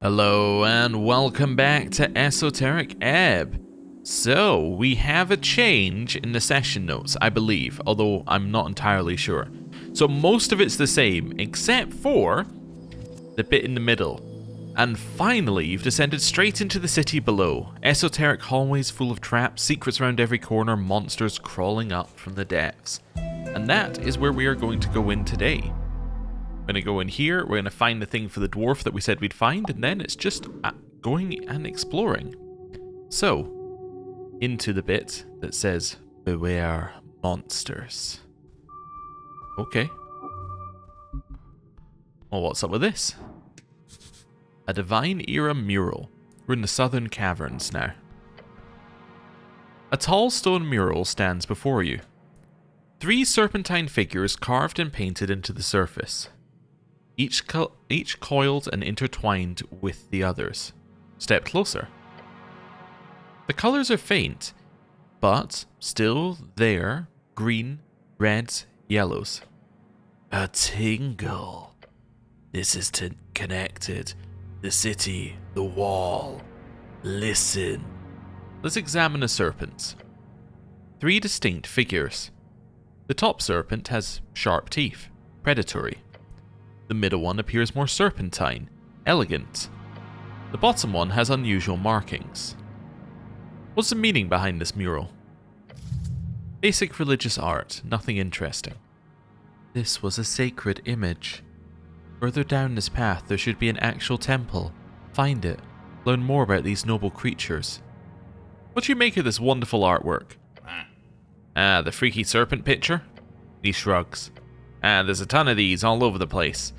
Hello and welcome back to Esoteric Ebb. So, we have a change in the session notes, I believe, although I'm not entirely sure. So most of it's the same, except for the bit in the middle. And finally, you've descended straight into the city below. Esoteric hallways full of traps, secrets around every corner, monsters crawling up from the depths. And that is where we are going to go in today. We're going to go in here, we're going to find the thing for the dwarf that we said we'd find, and then it's just going and exploring. So, into the bit that says, beware monsters. Okay. Well, what's up with this? A Divine Era mural. We're in the southern caverns now. A tall stone mural stands before you. 3 serpentine figures carved and painted into the surface. Each coiled and intertwined with the others. Step closer. The colours are faint, but still there, green, reds, yellows. A tingle. This is connected. The city, the wall. Listen. Let's examine the serpents. 3 distinct figures. The top serpent has sharp teeth, predatory. The middle one appears more serpentine, elegant. The bottom one has unusual markings. What's the meaning behind this mural? Basic religious art, nothing interesting. This was a sacred image. Further down this path there should be an actual temple. Find it. Learn more about these noble creatures. What do you make of this wonderful artwork? The freaky serpent picture? He shrugs. There's a ton of these all over the place.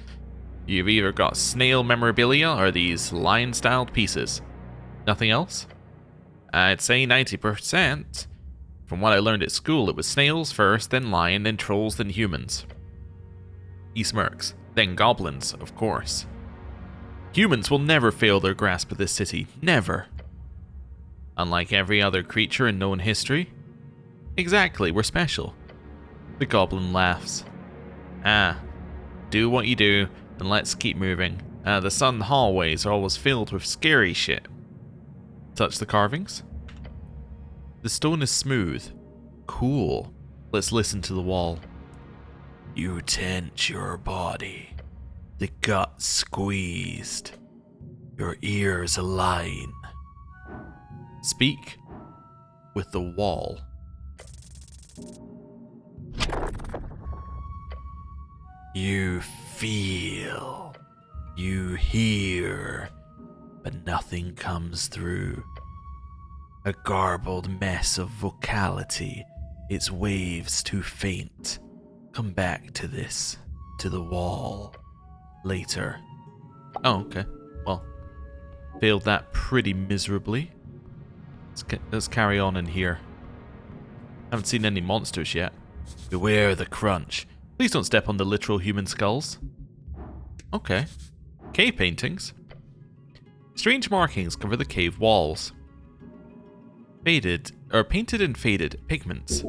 You've either got snail memorabilia or these lion-styled pieces. Nothing else? I'd say 90%. From what I learned at school, it was snails first, then lion, then trolls, then humans. He smirks. Then goblins, of course. Humans will never fail their grasp of this city. Never. Unlike every other creature in known history. Exactly, we're special. The goblin laughs. Do what you do, and let's keep moving. The sun hallways are always filled with scary shit. Touch the carvings? The stone is smooth. Cool. Let's listen to the wall. You tense your body. The gut squeezed. Your ears align. Speak with the wall. You feel, you hear, but nothing comes through. A garbled mess of vocality, its waves too faint. Come back to this, to the wall, later. Oh, okay. Well, failed that pretty miserably. Let's carry on in here. Haven't seen any monsters yet. Beware the crunch. Please don't step on the literal human skulls. Okay. Cave paintings. Strange markings cover the cave walls. Painted in faded pigments.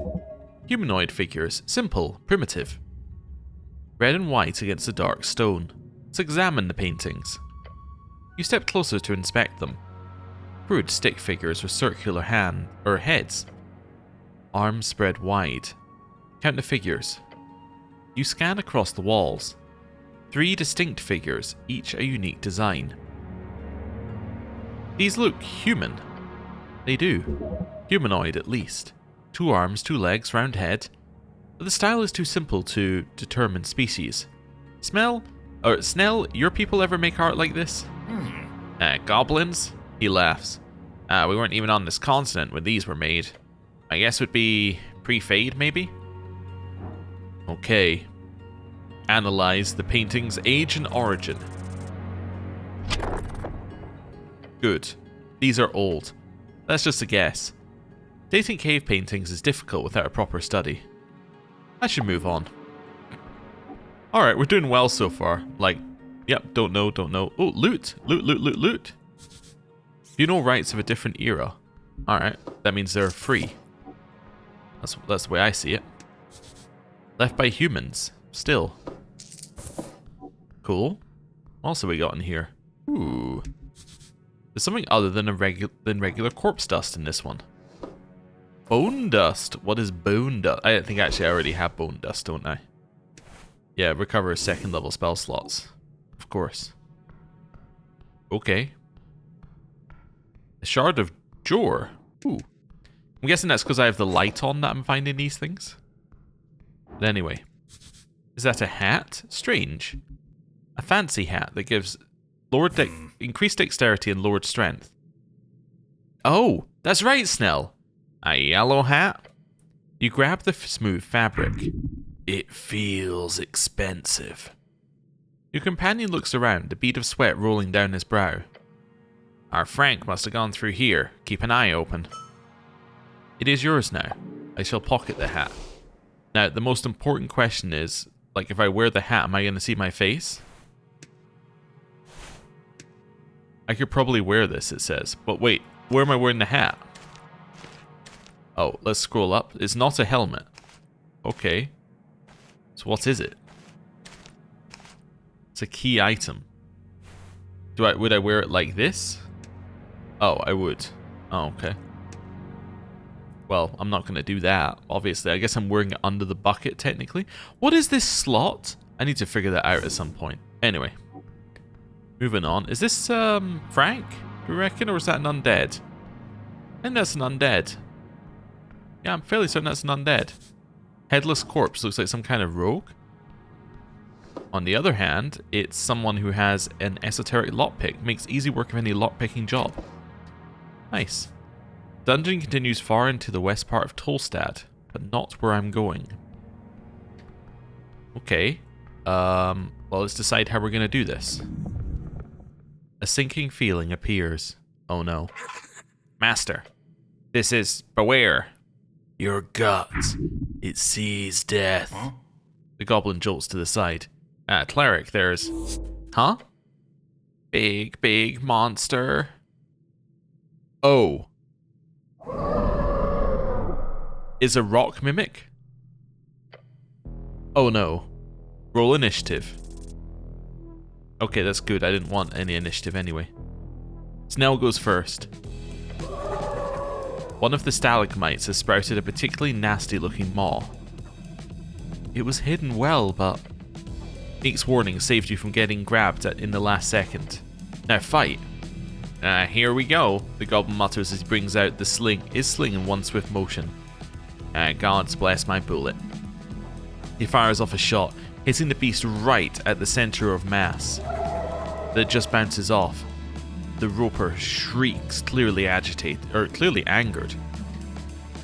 Humanoid figures, simple, primitive. Red and white against the dark stone. Let's examine the paintings. You step closer to inspect them. Crude stick figures with circular heads. Arms spread wide. Count the figures. You scan across the walls. 3 distinct figures, each a unique design. These look human. They do. Humanoid, at least. 2 arms, 2 legs, round head. But the style is too simple to determine species. Snell, your people ever make art like this? Goblins? He laughs. We weren't even on this continent when these were made. I guess it would be pre-fade, maybe? Okay. Analyze the painting's age and origin. Good. These are old. That's just a guess. Dating cave paintings is difficult without a proper study. I should move on. Alright, we're doing well so far. Like, yep, don't know. Oh, loot! Loot! Funeral rites of a different era. Alright, that means they're free. That's the way I see it. Left by humans. Still. Cool. What else have we got in here? Ooh. There's something other than regular corpse dust in this one. Bone dust. What is bone dust? I think actually I already have bone dust, don't I? Yeah, recover 2nd level spell slots. Of course. Okay. A shard of Jor. Ooh. I'm guessing that's because I have the light on that I'm finding these things. But anyway. Is that a hat? Strange. A fancy hat that gives increased dexterity and lowered strength. Oh, that's right, Snell. A yellow hat? You grab the smooth fabric. It feels expensive. Your companion looks around, a bead of sweat rolling down his brow. Our Frank must have gone through here. Keep an eye open. It is yours now. I shall pocket the hat. Now, the most important question is, like, if I wear the hat, am I going to see my face? I could probably wear this, it says. But wait, where am I wearing the hat? Oh, let's scroll up. It's not a helmet. Okay. So what is it? It's a key item. Would I wear it like this? Oh, I would. Oh, okay. Well, I'm not going to do that, obviously. I guess I'm wearing it under the bucket, technically. What is this slot? I need to figure that out at some point. Anyway. Moving on. Is this, Frank? Do you reckon? Or is that an undead? I think that's an undead. Yeah, I'm fairly certain that's an undead. Headless corpse. Looks like some kind of rogue. On the other hand, it's someone who has an esoteric lockpick. Makes easy work of any lockpicking job. Nice. Dungeon continues far into the west part of Tolstad, but not where I'm going. Okay. Well, let's decide how we're going to do this. A sinking feeling appears. Oh no. Master. This is... Beware. Your gut. It sees death. Huh? The goblin jolts to the side. Cleric, there's... Huh? Big monster. Oh. Is a rock mimic? Oh no. Roll initiative. Okay, that's good. I didn't want any initiative anyway. Snell goes first. One of the stalagmites has sprouted a particularly nasty looking maw. It was hidden well, but... Meek's warning saved you from getting grabbed in the last second. Now fight. Here we go, the goblin mutters as he brings out his sling in one swift motion. Gods bless my bullet. He fires off a shot, hitting the beast right at the center of mass. But it just bounces off. The roper shrieks, clearly angered.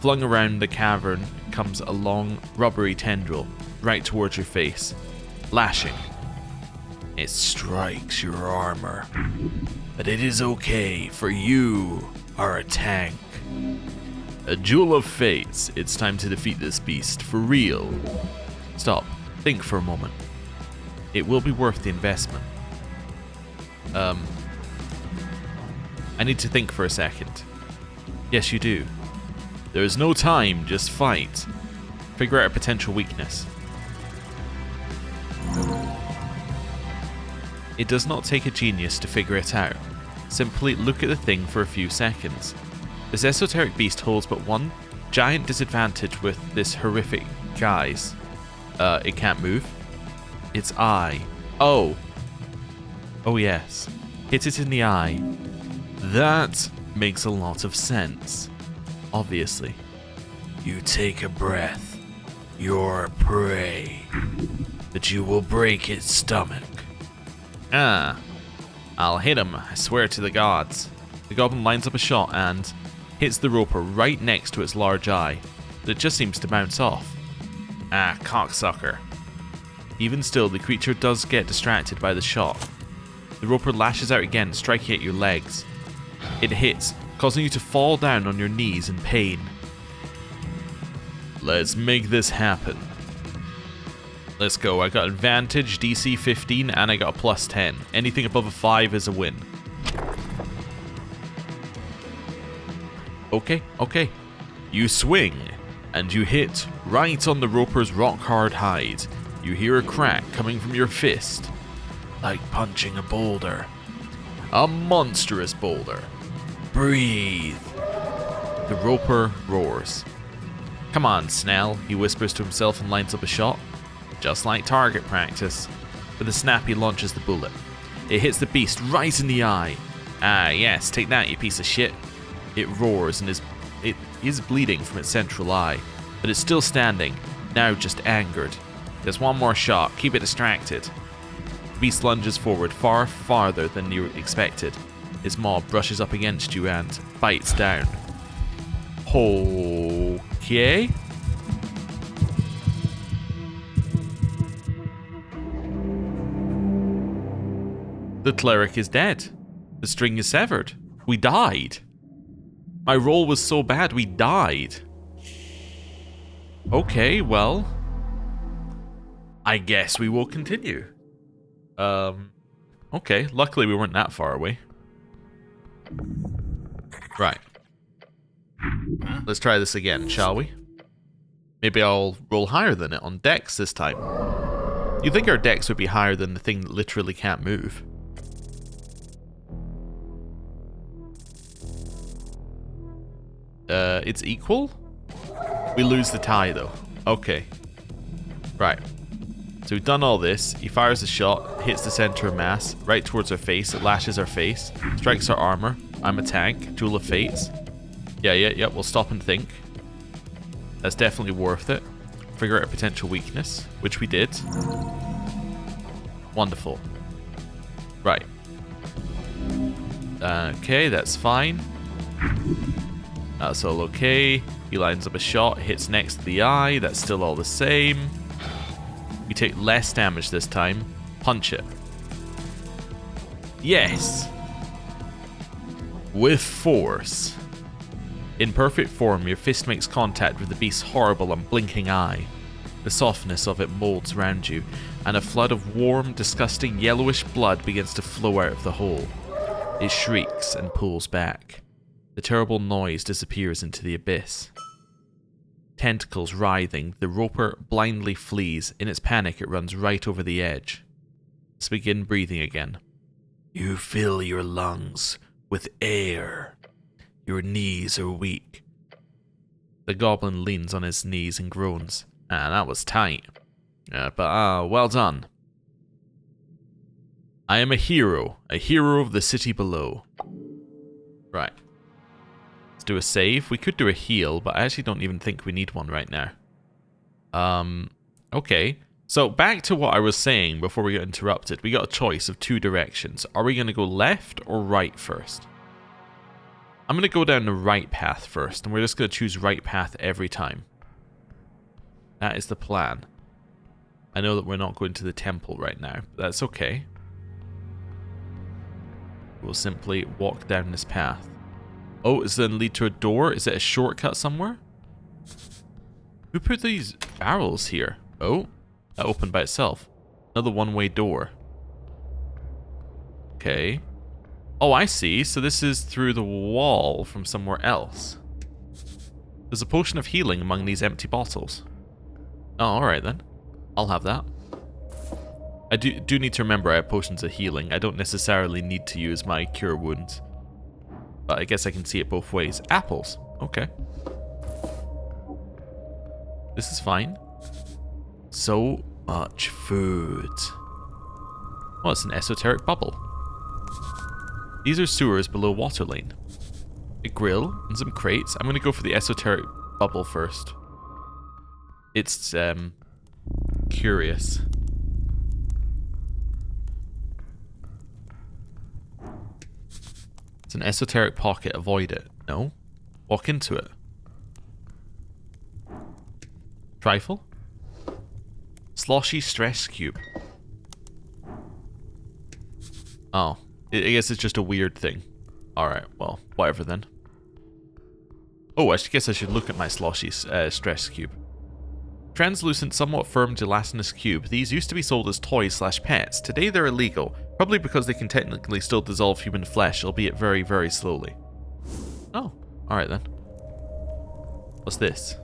Flung around the cavern comes a long, rubbery tendril, right towards your face, lashing. It strikes your armor. But it is okay, for you are a tank. A jewel of fates. It's time to defeat this beast, for real. Stop. Think for a moment. It will be worth the investment. I need to think for a second. Yes, you do. There is no time, just fight. Figure out a potential weakness. It does not take a genius to figure it out. Simply look at the thing for a few seconds. This esoteric beast holds but one giant disadvantage with this horrific guise. It can't move. Its eye. Oh. Oh yes. Hit it in the eye. That makes a lot of sense. Obviously. You take a breath. You're prey. But you will break its stomach. I'll hit him, I swear to the gods. The goblin lines up a shot and hits the roper right next to its large eye, but it just seems to bounce off. Cocksucker. Even still, the creature does get distracted by the shot. The roper lashes out again, striking at your legs. It hits, causing you to fall down on your knees in pain. Let's make this happen. Let's go. I got advantage, DC 15, and I got a plus 10. Anything above a 5 is a win. Okay. You swing, and you hit right on the roper's rock-hard hide. You hear a crack coming from your fist, like punching a boulder. A monstrous boulder. Breathe. The roper roars. Come on, Snell, he whispers to himself and lines up a shot. Just like target practice. With a snap, he launches the bullet. It hits the beast right in the eye. Ah, yes, take that, you piece of shit. It roars and it is bleeding from its central eye, but it's still standing, now just angered. There's one more shot, keep it distracted. The beast lunges forward far farther than you expected. Its maw brushes up against you and bites down. Okay. The cleric is dead. The string is severed. We died. My roll was so bad we died. Okay, well, I guess we will continue. Okay, luckily we weren't that far away. Right. Let's try this again, shall we? Maybe I'll roll higher than it on dex this time. You'd think our dex would be higher than the thing that literally can't move. It's equal? We lose the tie though. Okay. Right. So we've done all this. He fires a shot, hits the center of mass, right towards our face. It lashes our face, strikes our armor. I'm a tank. Duel of Fates. Yeah, we'll stop and think. That's definitely worth it. Figure out a potential weakness, which we did. Wonderful. Right. Okay, that's fine. That's all okay. He lines up a shot, hits next to the eye. That's still all the same. We take less damage this time. Punch it. Yes! With force. In perfect form, your fist makes contact with the beast's horrible and blinking eye. The softness of it molds around you, and a flood of warm, disgusting yellowish blood begins to flow out of the hole. It shrieks and pulls back. The terrible noise disappears into the abyss. Tentacles writhing, the roper blindly flees. In its panic, it runs right over the edge. Let's begin breathing again. You fill your lungs with air. Your knees are weak. The goblin leans on his knees and groans. Ah, that was tight. Well done. I am a hero of the city below. Right. Let's do a save. We could do a heal, but I actually don't even think we need one right now. Okay. So back to what I was saying before we got interrupted. We got a choice of two directions. Are we going to go left or right first? I'm going to go down the right path first, and we're just going to choose right path every time. That is the plan. I know that we're not going to the temple right now, but that's okay. We'll simply walk down this path. Oh, is it lead to a door? Is it a shortcut somewhere? Who put these barrels here? Oh, that opened by itself. Another one-way door. Okay. Oh, I see. So this is through the wall from somewhere else. There's a potion of healing among these empty bottles. Oh, alright then. I'll have that. I do need to remember I have potions of healing. I don't necessarily need to use my cure wounds. But I guess I can see it both ways. Apples. Okay. This is fine. So much food. Oh, it's an esoteric bubble. These are sewers below water lane. A grill and some crates. I'm going to go for the esoteric bubble first. It's, curious. It's an esoteric pocket. Avoid it. No. Walk into it. Trifle? Sloshy stress cube. Oh. I guess it's just a weird thing. Alright, well, whatever then. Oh, I guess I should look at my sloshy stress cube. Translucent, somewhat firm gelatinous cube. These used to be sold as toys/pets. Today they're illegal, probably because they can technically still dissolve human flesh, albeit very, very slowly. Oh, alright then. What's this?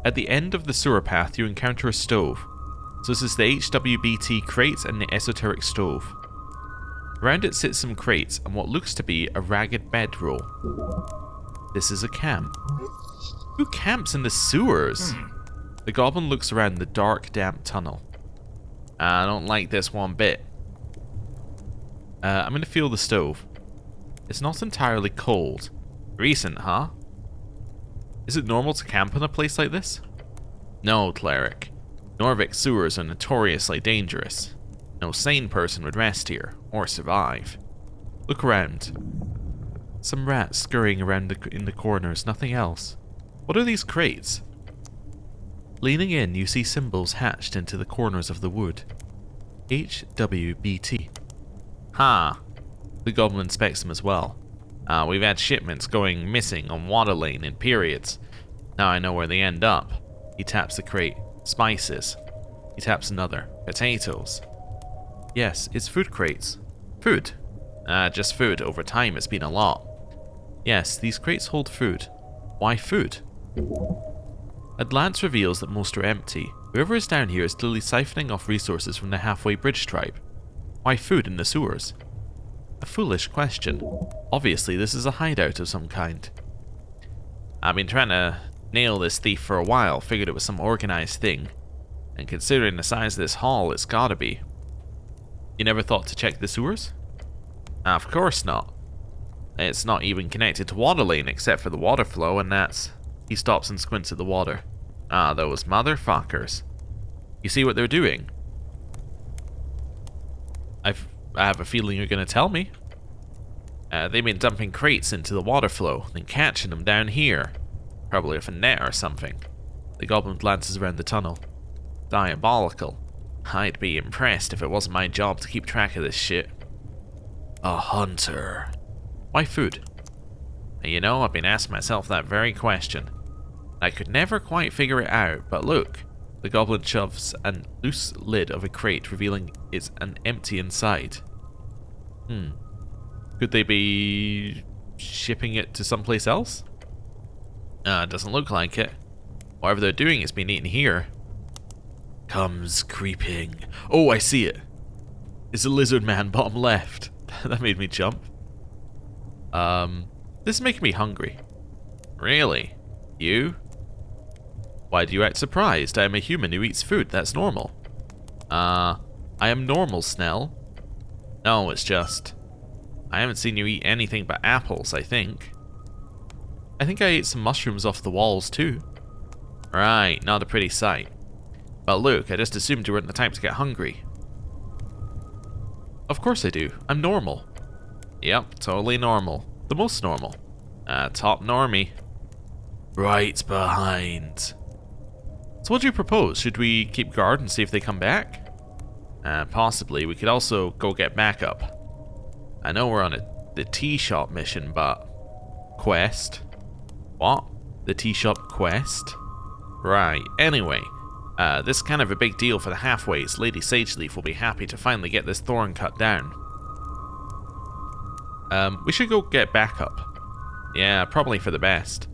At the end of the sewer path, you encounter a stove. So this is the HWBT crate and the esoteric stove. Around it sits some crates and what looks to be a ragged bedroll. This is a camp. Who camps in the sewers? The goblin looks around the dark, damp tunnel. I don't like this one bit. I'm going to feel the stove. It's not entirely cold. Recent, huh? Is it normal to camp in a place like this? No, Cleric. Norvik sewers are notoriously dangerous. No sane person would rest here, or survive. Look around. Some rats scurrying around in the corners, nothing else. What are these crates? Leaning in, you see symbols hatched into the corners of the wood. HWBT. Ha! The goblin inspects them as well. We've had shipments going missing on water lane in periods. Now I know where they end up. He taps the crate. Spices. He taps another. Potatoes. Yes, it's food crates. Food? Just food. Over time it's been a lot. Yes, these crates hold food. Why food? A glance reveals that most are empty. Whoever is down here is clearly siphoning off resources from the Halfway Bridge tribe. Why food in the sewers? A foolish question. Obviously, this is a hideout of some kind. I've been trying to nail this thief for a while, figured it was some organized thing. And considering the size of this hall, it's gotta be. You never thought to check the sewers? Of course not. It's not even connected to water lane except for the water flow, and that's... He stops and squints at the water. Those motherfuckers. You see what they're doing? I have a feeling you're going to tell me. They've been dumping crates into the water flow, then catching them down here. Probably with a net or something. The goblin glances around the tunnel. Diabolical. I'd be impressed if it wasn't my job to keep track of this shit. A hunter. Why food? You know, I've been asking myself that very question. I could never quite figure it out, but look. The goblin shoves a loose lid of a crate, revealing it's an empty inside. Could they be shipping it to someplace else? It doesn't look like it. Whatever they're doing is being eaten here. Comes creeping. Oh, I see it. It's a lizard man, bottom left. That made me jump. This is making me hungry. Really? You? Why do you act surprised? I am a human who eats food. That's normal. I am normal, Snell. No, it's just... I haven't seen you eat anything but apples, I think. I think I ate some mushrooms off the walls, too. Right, not a pretty sight. But look, I just assumed you weren't the type to get hungry. Of course I do. I'm normal. Yep, totally normal. The most normal. Top normie. Right behind. So what do you propose? Should we keep guard and see if they come back? Possibly. We could also go get backup. I know we're on the tea shop mission, but... Quest? What? The tea shop quest? Right, anyway. This is kind of a big deal for the halfways. Lady Sageleaf will be happy to finally get this thorn cut down. We should go get backup. Yeah, probably for the best.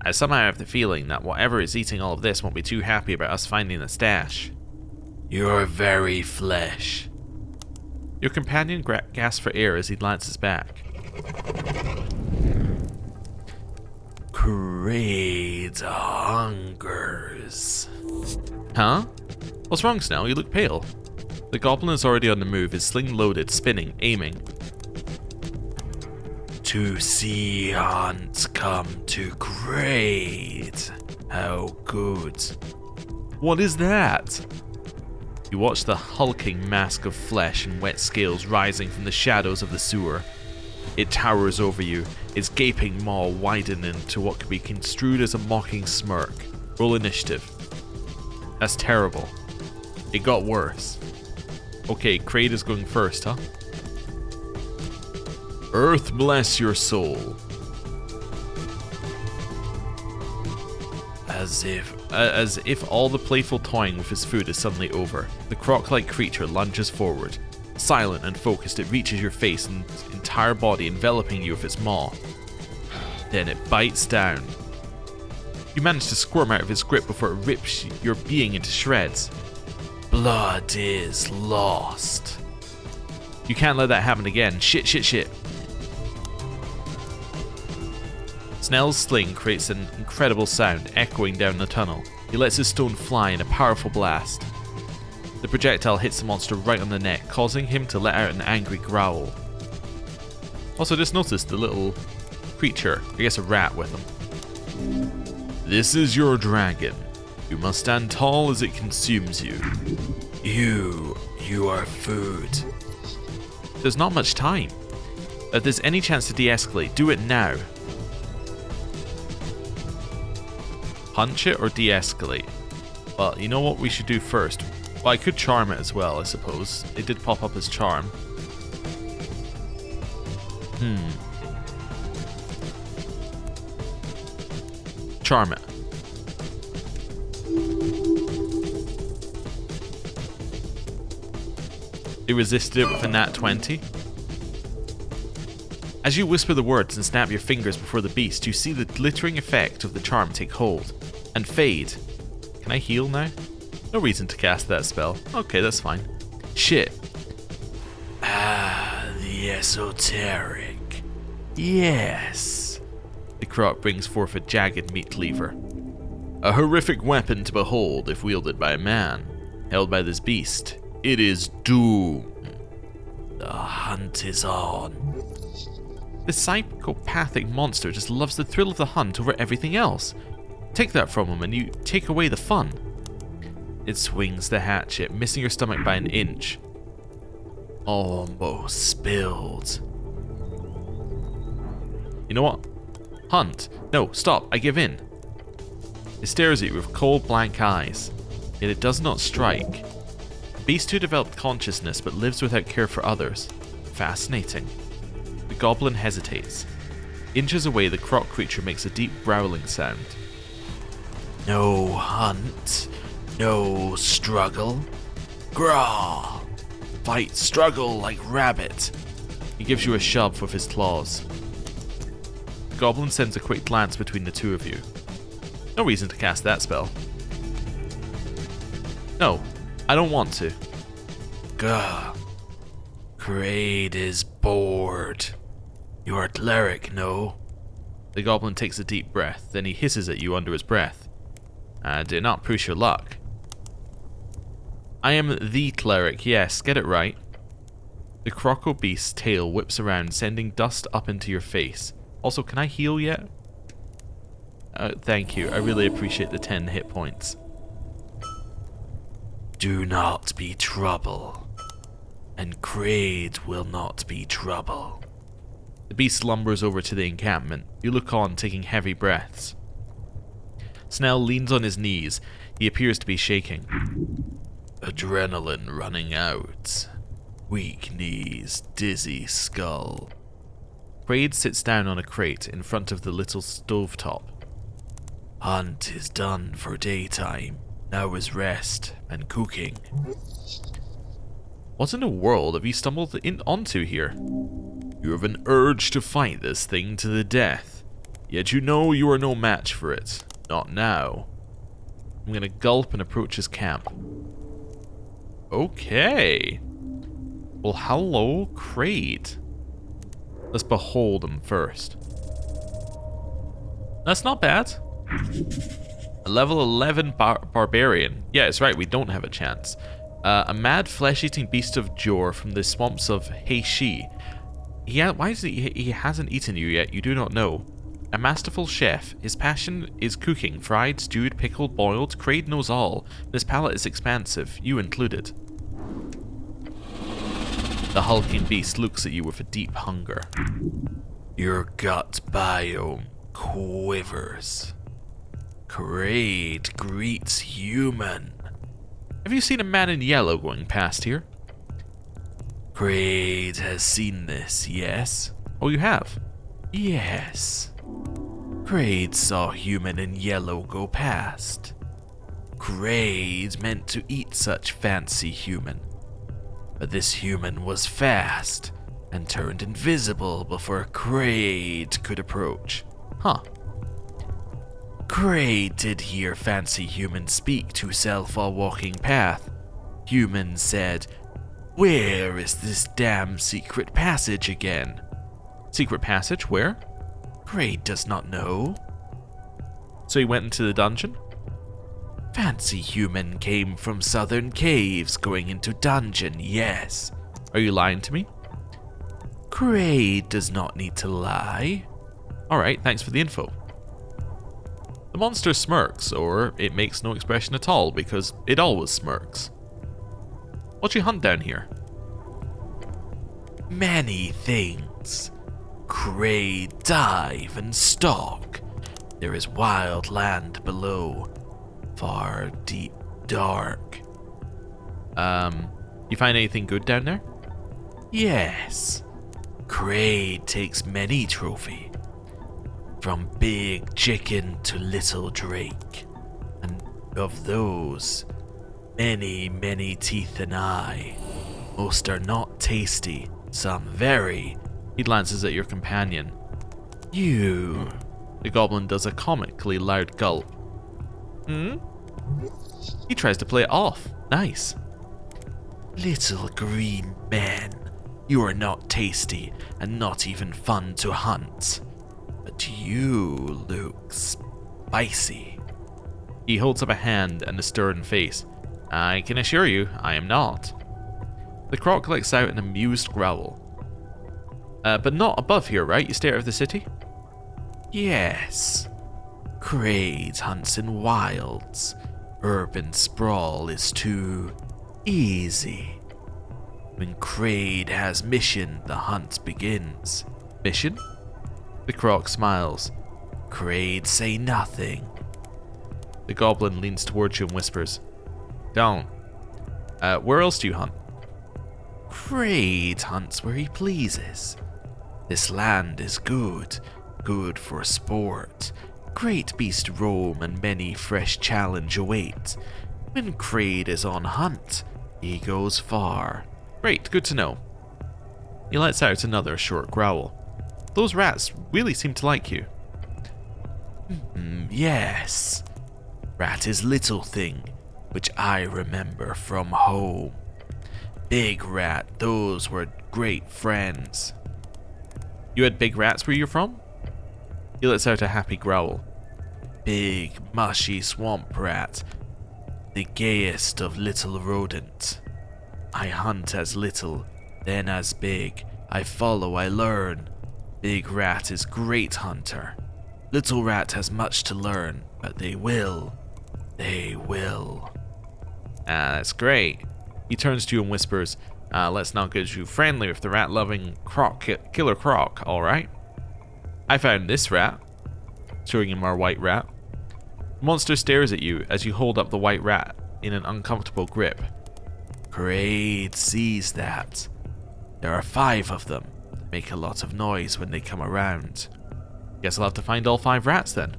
I somehow have the feeling that whatever is eating all of this won't be too happy about us finding the stash. Your very flesh. Your companion gasps for air as he glances back. Great hungers. Huh? What's wrong, Snell? You look pale. The goblin is already on the move, his sling loaded, spinning, aiming. To see hunt come to great. How good. What is that? You watch the hulking mask of flesh and wet scales rising from the shadows of the sewer. It towers over you, its gaping maw widening into what could be construed as a mocking smirk. Roll initiative. That's terrible. It got worse. Okay, Kraid is going first, huh? Earth bless your soul. As if all the playful toying with his food is suddenly over, the croc-like creature lunges forward. Silent and focused, it reaches your face and entire body, enveloping you with its maw. Then it bites down. You manage to squirm out of its grip before it rips your being into shreds. Blood is lost. You can't let that happen again. Shit, shit, shit. Snell's sling creates an incredible sound echoing down the tunnel. He lets his stone fly in a powerful blast. The projectile hits the monster right on the neck, causing him to let out an angry growl. Also, just noticed the little creature, I guess a rat with him. This is your dragon. You must stand tall as it consumes you. You are food. There's not much time. If there's any chance to de-escalate, do it now. Punch it or de-escalate? Well, you know what we should do first? Well, I could charm it as well, I suppose. It did pop up as charm. Charm it. It resisted it with a nat 20. As you whisper the words and snap your fingers before the beast, you see the glittering effect of the charm take hold and fade. Can I heal now? No reason to cast that spell. Okay, that's fine. Shit. Ah, the esoteric. Yes. The croc brings forth a jagged meat cleaver. A horrific weapon to behold if wielded by a man. Held by this beast, it is doom. The hunt is on. This psychopathic monster just loves the thrill of the hunt over everything else. Take that from him and you take away the fun. It swings the hatchet, missing your stomach by an inch. Almost spilled. You know what? Hunt. No, stop. I give in. It stares at you with cold, blank eyes. Yet it does not strike. A beast who developed consciousness but lives without care for others. Fascinating. The goblin hesitates. Inches away, the croc creature makes a deep growling sound. No hunt. No struggle. Graw. Fight, struggle like rabbit. He gives you a shove with his claws. The goblin sends a quick glance between the two of you. No reason to cast that spell. No, I don't want to. Gah. Kraid is bored. You're a cleric, no? The goblin takes a deep breath, then he hisses at you under his breath. I did not push your luck. I am the cleric, yes, get it right. The croco beast's tail whips around, sending dust up into your face. Also, can I heal yet? Thank you, I really appreciate the 10 hit points. Do not be trouble, and Kraid will not be trouble. The beast lumbers over to the encampment. You look on, taking heavy breaths. Snell leans on his knees. He appears to be shaking. Adrenaline running out. Weak knees, dizzy skull. Kraid sits down on a crate in front of the little stovetop. Hunt is done for daytime. Now is rest and cooking. What in the world have you stumbled onto here? You have an urge to fight this thing to the death. Yet you know you are no match for it. Not now. I'm gonna gulp and approach his camp. Okay. Well, hello, Kraid. Let's behold him first. That's not bad. A level 11 barbarian. Yeah, it's right, we don't have a chance. A mad flesh-eating beast of Jor from the swamps of Heishi. Why is he hasn't eaten you yet? You do not know. A masterful chef. His passion is cooking. Fried, stewed, pickled, boiled. Kraid knows all. His palate is expansive, you included. The hulking beast looks at you with a deep hunger. Your gut biome quivers. Kraid greets human. Have you seen a man in yellow going past here? Kraid has seen this, yes? Oh, you have? Yes. Kraid saw human in yellow go past. Kraid meant to eat such fancy human. But this human was fast and turned invisible before Kraid could approach. Huh. Kraid did hear fancy human speak to self while walking path. Human said, Where is this damn secret passage again? Secret passage? Where? Kraid does not know. So he went into the dungeon? Fancy human came from southern caves going into dungeon, yes. Are you lying to me? Kraid does not need to lie. Alright, thanks for the info. The monster smirks, or it makes no expression at all, because it always smirks. What you hunt down here? Many things. Kraid dive and stalk. There is wild land below. Far, deep, dark. You find anything good down there? Yes. Kraid takes many trophy. From big chicken to little drake. And of those, many teeth and eye. Most are not tasty, some very. He glances at your companion. You. The goblin does a comically loud gulp. He tries to play it off. Nice. Little green men, you are not tasty and not even fun to hunt. But you look spicy. He holds up a hand and a stern face. I can assure you, I am not. The croc lets out an amused growl. But not above here, right? You stay out of the city? Yes. Kraid hunts in wilds. Urban sprawl is too easy. When Kraid has mission, the hunt begins. Mission? The croc smiles. Kraid say nothing. The goblin leans towards you and whispers, Don't. Where else do you hunt? Kraid hunts where he pleases. This land is good for sport. Great beast roam and many fresh challenge await. When Kraid is on hunt, he goes far. Great, good to know. He lets out another short growl. Those rats really seem to like you. Yes. Rat is little thing, which I remember from home. Big rat, those were great friends. You had big rats where you're from? He lets out a happy growl. Big, mushy swamp rat. The gayest of little rodent. I hunt as little, then as big. I follow, I learn. Big rat is great hunter. Little rat has much to learn, but they will. They will. That's great. He turns to you and whispers, let's not get too friendly with the rat-loving killer croc, alright? I found this rat. Showing him our white rat. The monster stares at you as you hold up the white rat in an uncomfortable grip. Kraid sees that. There are 5 of them. Make a lot of noise when they come around. Guess I'll have to find all 5 rats then.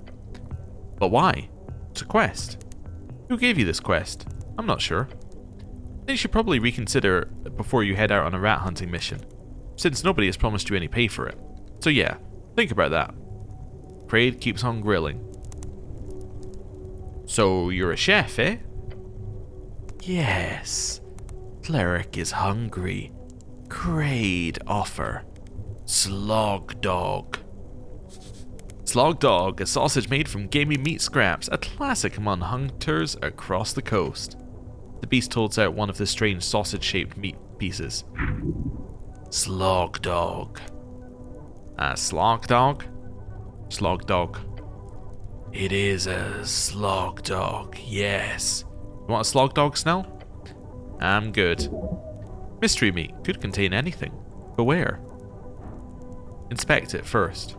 But why? It's a quest. Who gave you this quest? I'm not sure. Then you should probably reconsider before you head out on a rat hunting mission, since nobody has promised you any pay for it. So yeah, think about that. Kraid keeps on grilling. So you're a chef, eh? Yes. Cleric is hungry. Kraid offer. Slog dog. Slog dog, a sausage made from gamey meat scraps, a classic among hunters across the coast. The beast holds out one of the strange sausage-shaped meat pieces. Slog dog. Slog dog? Slog dog. It is a slog dog, yes. You want a slog dog, Snell? I'm good. Mystery meat could contain anything. Beware. Inspect it first.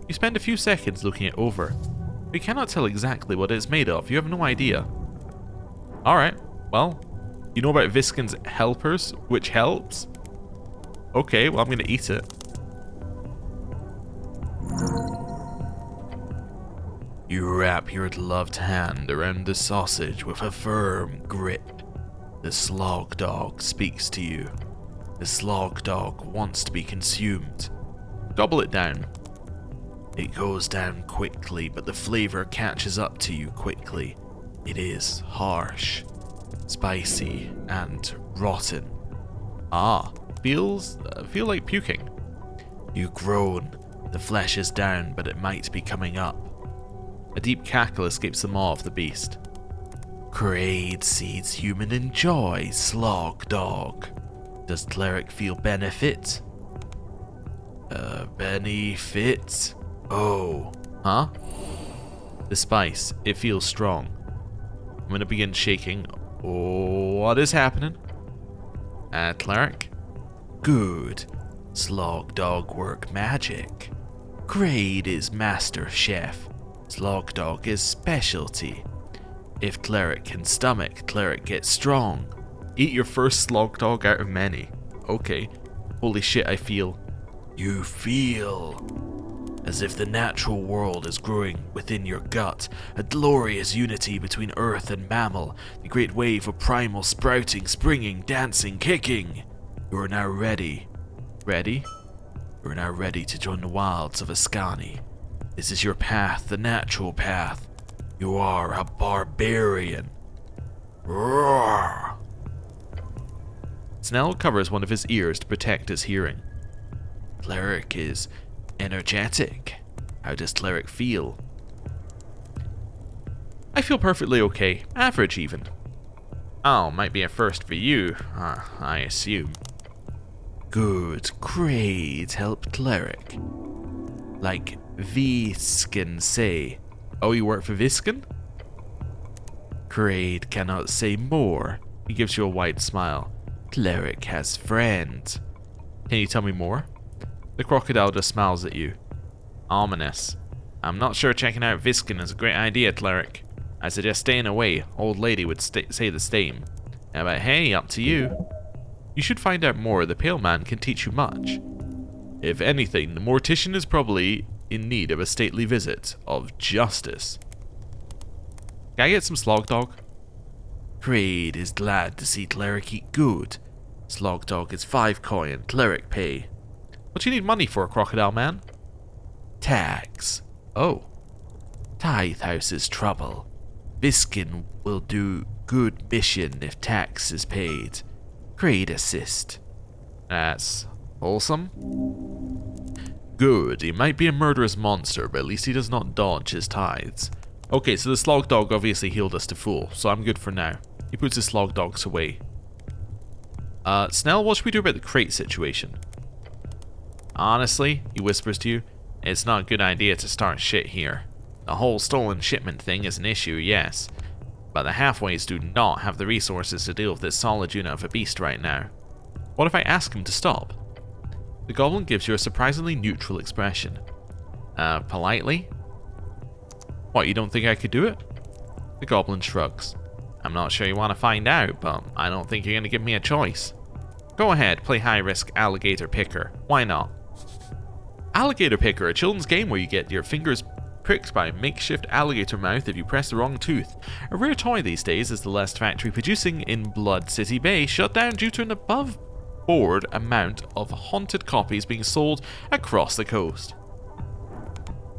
You spend a few seconds looking it over. You cannot tell exactly what it's made of. You have no idea. Alright, well, you know about Viskin's helpers, which helps? Okay, well, I'm going to eat it. You wrap your gloved hand around the sausage with a firm grip. The slog dog speaks to you. The slog dog wants to be consumed. Gobble it down. It goes down quickly, but the flavor catches up to you quickly. It is harsh, spicy, and rotten. Ah, feel like puking. You groan. The flesh is down, but it might be coming up. A deep cackle escapes the maw of the beast. Kraid seeds human enjoy, slog dog. Does Cleric feel benefit? Benefit? Oh. Huh? The spice, it feels strong. I'm gonna begin shaking. Oh, what is happening? Cleric? Good. Slog dog work magic. Kraid is master chef. Slog dog is specialty. If Cleric can stomach, Cleric gets strong. Eat your first slog dog out of many. Okay. Holy shit, I feel. You feel as if the natural world is growing within your gut, a glorious unity between earth and mammal, the great wave of primal sprouting, springing, dancing, kicking. You are now ready. Ready? You are now ready to join the wilds of Ascani. This is your path, the natural path. You are a barbarian. Roar! Snell covers one of his ears to protect his hearing. Cleric is energetic. How does Cleric feel? I feel perfectly okay. Average, even. Oh, might be a first for you, I assume. Good. Great. Help Cleric. Like Visken say. Oh, you work for Visken? Kraid cannot say more. He gives you a wide smile. Cleric has friends. Can you tell me more? The crocodile just smiles at you. Ominous. I'm not sure checking out Visken is a great idea, Cleric. I suggest staying away. Old lady would say the same. But hey, up to you. You should find out more. The Pale Man can teach you much. If anything, the Mortician is probably in need of a stately visit of justice. Can I get some slog dog? Kraid is glad to see Cleric eat good. Slog dog is 5 coin, Cleric pay. What do you need money for, Crocodile Man? Tax. Oh. Tithe House is trouble. Viskin will do good mission if tax is paid. Kraid assist. That's wholesome. Good. He might be a murderous monster, but at least he does not dodge his tithes. Okay, so the slog dog obviously healed us to full, so I'm good for now. He puts his slog dogs away. Snell, what should we do about the crate situation? Honestly, he whispers to you, it's not a good idea to start shit here. The whole stolen shipment thing is an issue, yes, but the halfways do not have the resources to deal with this solid unit of a beast right now. What if I ask him to stop? The goblin gives you a surprisingly neutral expression. Politely? What, you don't think I could do it? The goblin shrugs. I'm not sure you want to find out, but I don't think you're going to give me a choice. Go ahead, play high-risk alligator picker. Why not? Alligator picker, a children's game where you get your fingers pricked by a makeshift alligator mouth if you press the wrong tooth. A rare toy these days as the last factory producing in Blood City Bay shut down due to an above-board amount of haunted copies being sold across the coast.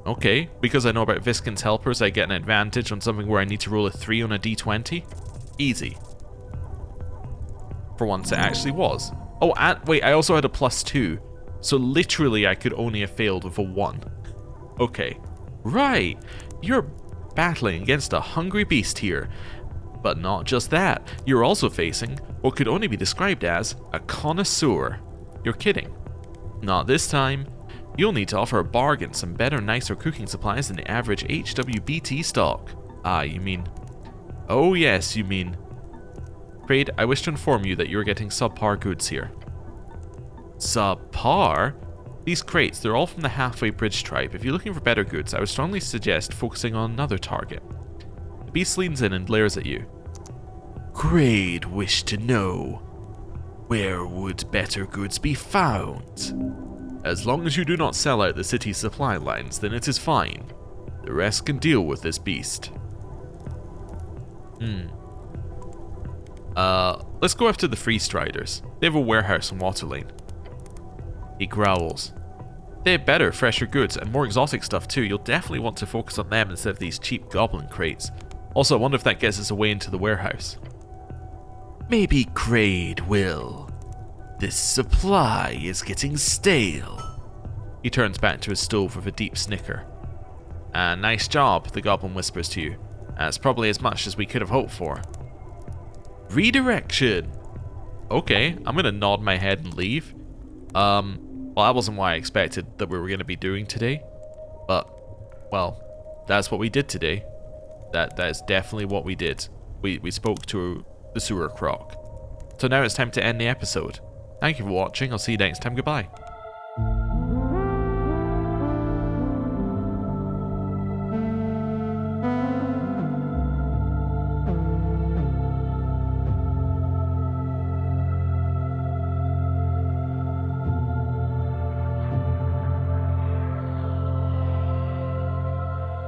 Okay, because I know about Viskin's helpers, I get an advantage on something where I need to roll a 3 on a d20. Easy. For once it actually was. Oh, and wait, I also had a +2. So literally I could only have failed with a 1. Okay. Right. You're battling against a hungry beast here. But not just that. You're also facing what could only be described as a connoisseur. You're kidding. Not this time. You'll need to offer a bargain some better, nicer cooking supplies than the average HWBT stock. Ah, you mean... Oh yes, you mean... Kraid, I wish to inform you that you're getting subpar goods here. Subpar? These crates, they're all from the Halfway Bridge tribe. If you're looking for better goods, I would strongly suggest focusing on another target. The beast leans in and glares at you. Kraid wished to know, where would better goods be found? As long as you do not sell out the city's supply lines, then it is fine. The rest can deal with this beast. Let's go after the Free Striders. They have a warehouse in Waterlane. He growls. They have better, fresher goods and more exotic stuff too. You'll definitely want to focus on them instead of these cheap goblin crates. Also, I wonder if that gets us away into the warehouse. Maybe Kraid will. This supply is getting stale. He turns back to his stove with a deep snicker. Nice job, the goblin whispers to you. That's probably as much as we could have hoped for. Redirection! Okay, I'm gonna nod my head and leave. Well, that wasn't what I expected that we were gonna be doing today. But, well, that's what we did today. That is definitely what we did. We spoke to the sewer croc. So now it's time to end the episode. Thank you for watching, I'll see you next time, goodbye.